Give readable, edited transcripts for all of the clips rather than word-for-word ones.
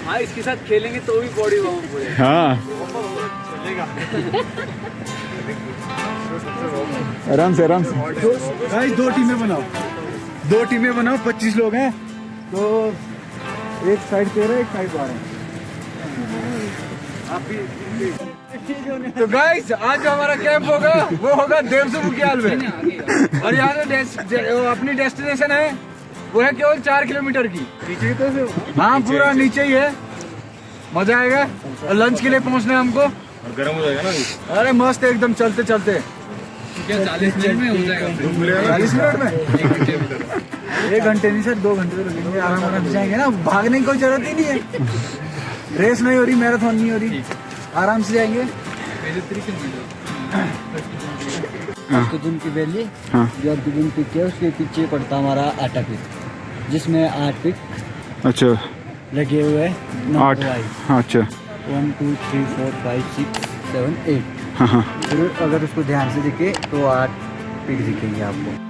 हाँ इसके साथ खेलेंगे तो भी बॉडी वार्म हो जाएगी। हाँ चलेगा। आराम से आराम से। गाइस 2 टीमें बनाओ, 2 टीमें बनाओ, 25 लोग हैं तो एक साइड 13 एक साइड 12। तो गाइस आज जो हमारा कैंप होगा वो होगा देवसू बुग्याल में, और यहाँ अपनी डेस्टिनेशन है वो है केवल 4 किलोमीटर की। नीचे तो हाँ पूरा नीचे ही है, मजा आएगा। और लंच के लिए पहुँचना है हमको, गर्म हो जाएगा ना। अरे मस्त एकदम चलते चलते। क्या 40 मिनट में हो जाएगा? 40 मिनट में 1 घंटे नहीं सर, 2 घंटे तो लगेंगे। आराम से जाएंगे ना, भागने की कोई जरूरत ही नहीं है। रेस नहीं हो रही, मैराथन नहीं हो रही, आराम से जाएंगे। अर्जुन की वैली जो अर्जुन पिक है उसके पीछे पड़ता हमारा आटा पिक, जिसमें 8 पिक अच्छा लगे हुए हैं। 8 हाँ अच्छा 1 2 3 4 5 6 7 8। हाँ हाँ फिर अगर उसको ध्यान से दिखे तो 8 पिक दिखेंगे आपको।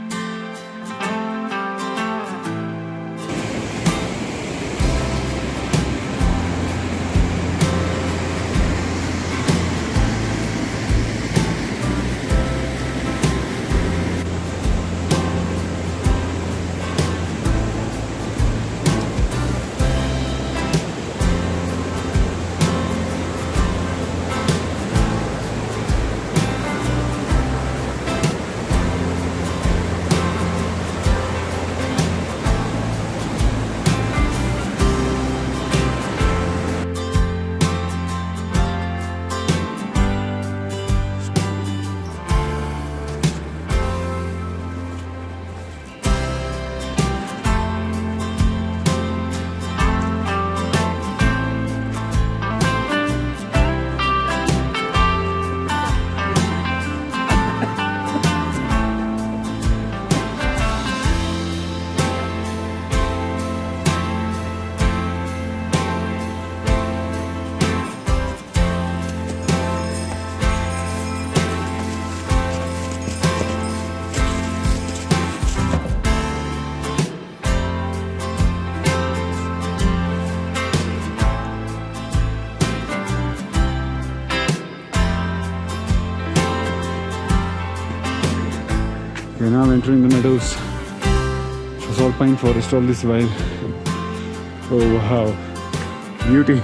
Okay, now I'm entering the meadows. It's all pine forest all this while. Oh wow, beauty.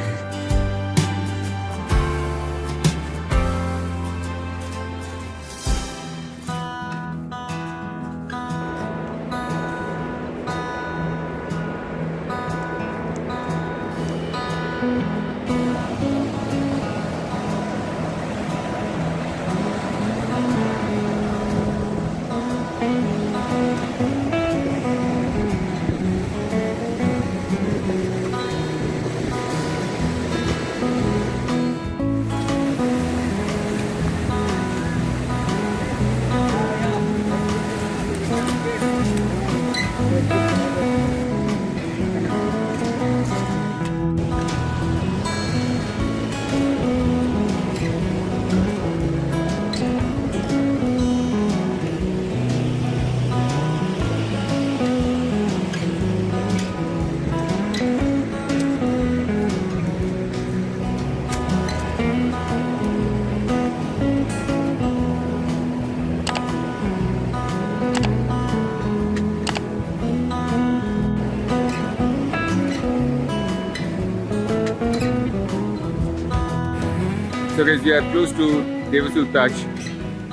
So guys, we are close to Devasu Taj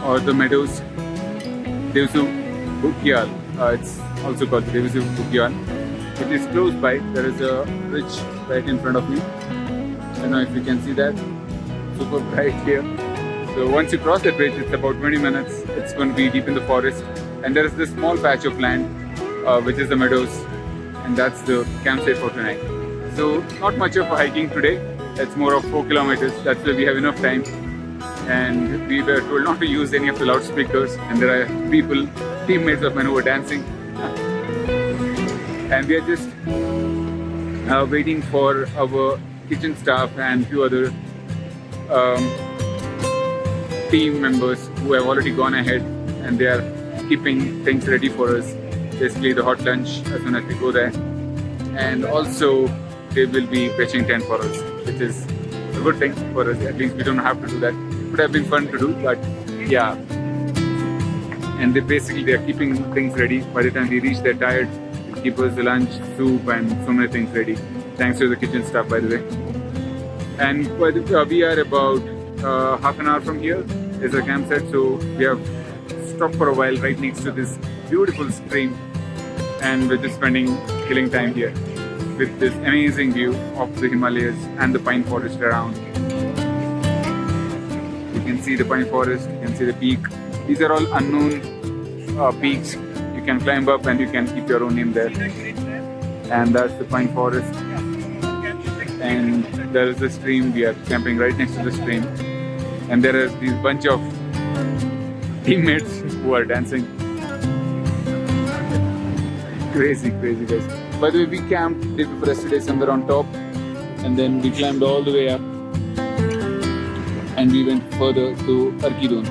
or the meadows, Devasu Bugyal. It's also called Devasu Bugyal. It is close by. There is a bridge right in front of me. I don't know if you can see that. Super bright here. So once you cross the bridge, it's about 20 minutes. It's going to be deep in the forest. And there is this small patch of land, which is the meadows. And that's the campsite for tonight. So not much of hiking today. It's more of 4 kilometers. That's why we have enough time. And we were told not to use any of the loudspeakers. And there are people, teammates of mine who were dancing. And we are just waiting for our kitchen staff and few other team members who have already gone ahead, and they are keeping things ready for us. Basically the hot lunch as soon as we go there. And also they will be fetching tent for us, which is a good thing for us. At least we don't have to do that. It would have been fun to do, but yeah. And they're keeping things ready. By the time we reach, they're tired. They keep us the lunch, soup, and so many things ready. Thanks to the kitchen staff, by the way. And we are about half an hour from here. There's a campsite, so we have stopped for a while right next to this beautiful stream, and we're just killing time here with this amazing view of the Himalayas and the pine forest around. You can see the pine forest, you can see the peak. These are all unknown peaks. You can climb up and you can keep your own name there. And that's the pine forest. And there is the stream. We are camping right next to the stream. And there are these bunch of teammates who are dancing. Crazy guys. By the way, we camped day before yesterday somewhere on top, and then we climbed all the way up and we went further to Arkidon.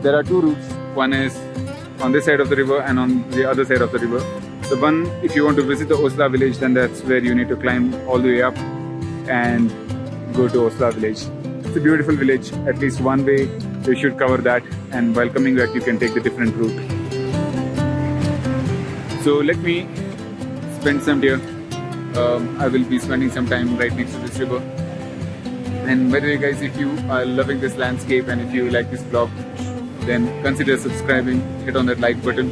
There are two routes. One is on this side of the river and on the other side of the river. The one, if you want to visit the Osla village, then that's where you need to climb all the way up and go to Osla village. It's a beautiful village. At least one way you should cover that, and while coming back you can take the different route. So let me spend some day. I will be spending some time right next to this river. And by the way guys, if you are loving this landscape and if you like this vlog, then consider subscribing, hit on that like button.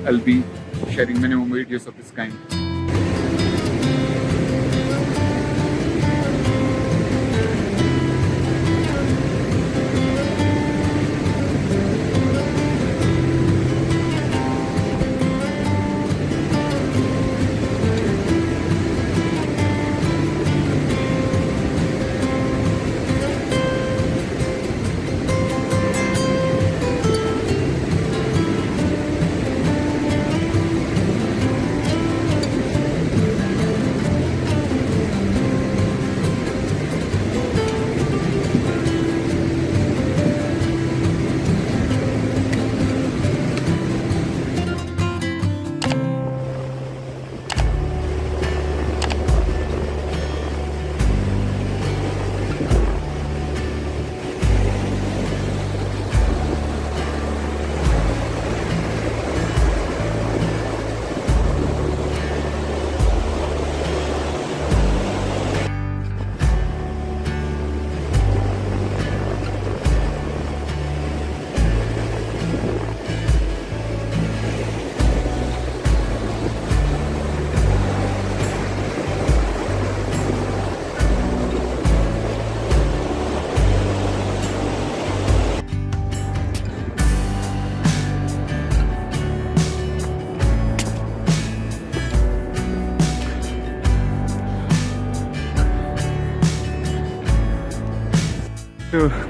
I'll be sharing many more videos of this kind.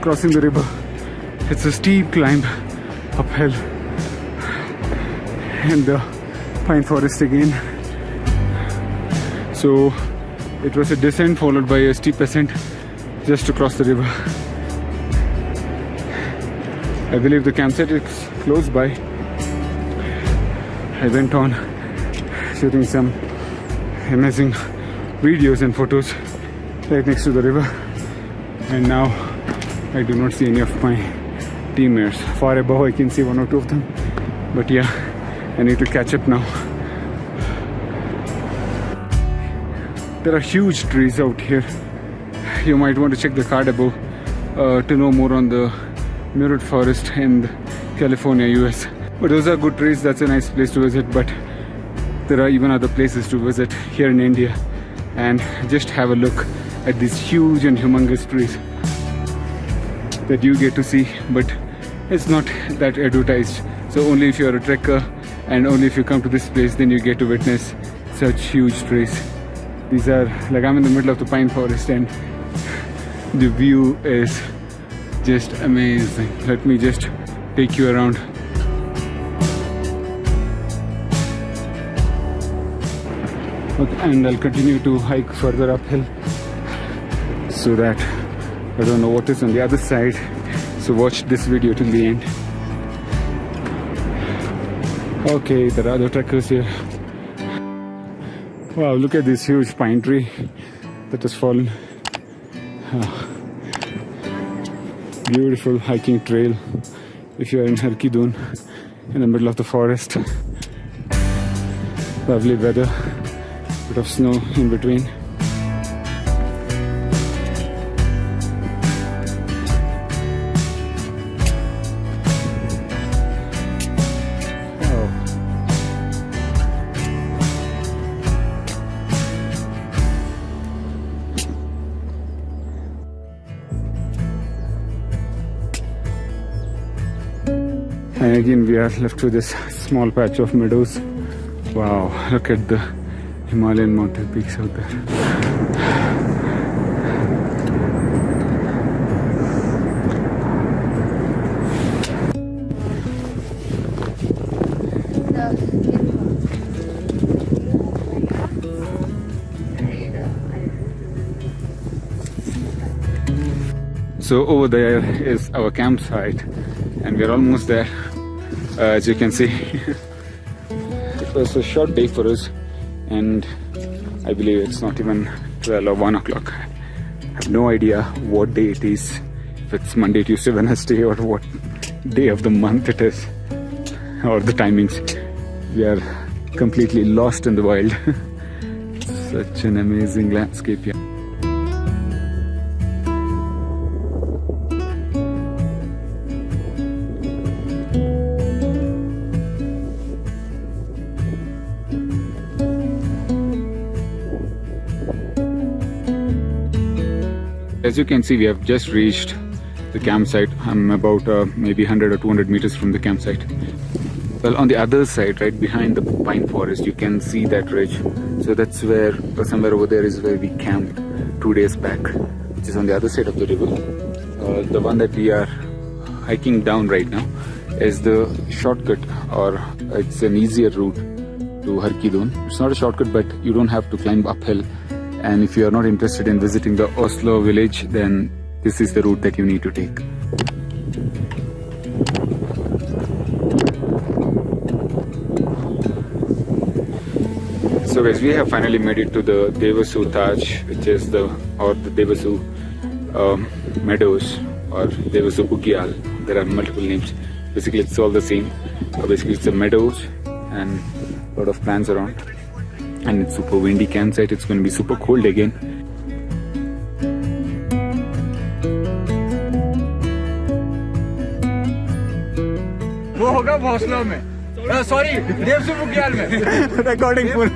Crossing the river, it's a steep climb uphill, and the pine forest again. So it was a descent followed by a steep ascent just to cross the river. I believe the campsite is close by. I went on shooting some amazing videos and photos right next to the river, and now I do not see any of my teammates. Far above I can see one or two of them, but yeah, I need to catch up now. There are huge trees out here. You might want to check the card above to know more on the Murid Forest in California, US. But those are good trees. That's a nice place to visit, but there are even other places to visit here in India, and just have a look at these huge and humongous trees that you get to see, but it's not that advertised. So only if you're a trekker and only if you come to this place, then you get to witness such huge trees. These are like, I'm in the middle of the pine forest and the view is just amazing. Let me just take you around. Okay, and I'll continue to hike further uphill so that I don't know what is on the other side, so watch this video till the end. Okay, there are other trekkers here. Wow, look at this huge pine tree that has fallen. Beautiful hiking trail if you are in Harki-Dun in the middle of the forest. Lovely weather, bit of snow in between. Wow. And again we are left with this small patch of meadows. Wow, look at the Himalayan mountain peaks out there. So over there is our campsite and we're almost there. As you can see, it was a short day for us and I believe it's not even 12 or 1 o'clock. I have no idea what day it is, if it's Monday, Tuesday, Wednesday or what day of the month it is or the timings. We are completely lost in the wild. Such an amazing landscape here. As you can see, we have just reached the campsite. I'm about maybe 100 or 200 meters from the campsite. Well, on the other side, right behind the pine forest, you can see that ridge. So that's where, somewhere over there is where we camped 2 days back, which is on the other side of the river. The one that we are hiking down right now is the shortcut, or it's an easier route to Harki-Dun. It's not a shortcut, but you don't have to climb uphill. And if you are not interested in visiting the Oslo village, then this is the route that you need to take. So guys, we have finally made it to the Devasu Taj, which is the Devasu Meadows or Devasu Bugyal. There are multiple names. Basically, it's all the same. Basically, it's the meadows and a lot of plants around. And it's super windy campsite. It's going to be super cold again. वो होगा भोसलो में, sorry Devsu बुग्याल में. Recording full.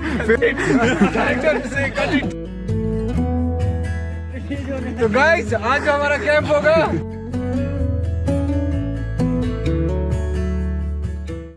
तो guys आज हमारा camp होगा